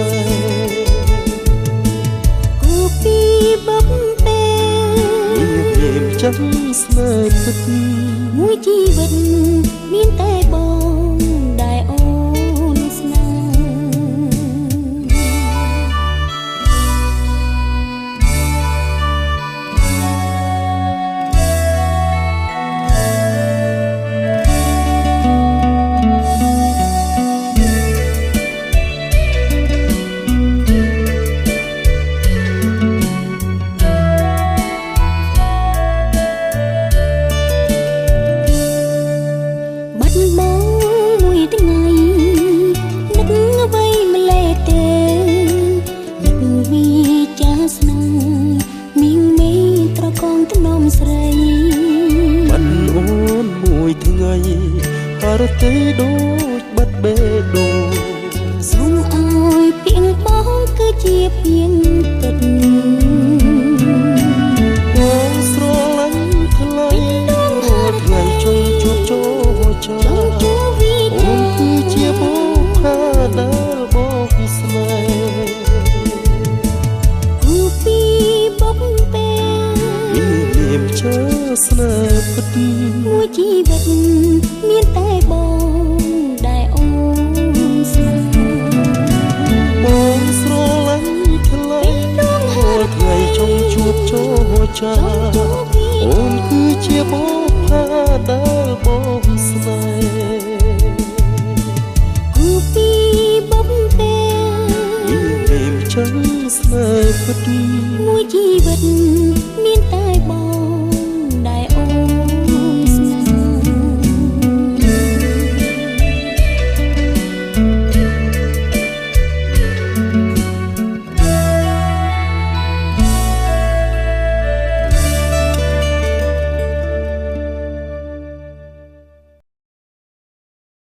នេហ៍គូពីបបពេលមានចាំស្នេហ៍ពិតមួយជីវិតមានតែបងដែលអូនស្នេស្រីបានអូនមួយថ្ងៃរទេដូចបាត់បេះដូងសូមអើយពីងបងគឺជាពីងពិតបងស្រឡាញ់ថ្លៃរាល់ថ្ងៃចុងជួបចូលចាអូនគឺជាបងផាដែលបងស្នេហ៍គូពីបបពេលមានចាស្នេហ៍ពិតមួយជីវិតមានតែបងដែលអូនស្នេហ៍បងស្រឡាញ់ថ្លៃរាល់ថ្ងៃចុងជួបចូលចាអូនគឺជាបងផាដែលបងស្នេហ៍គូពីបបពេលមានចាំស្នេហ៍ពិតមួយជីវិតមានតែបង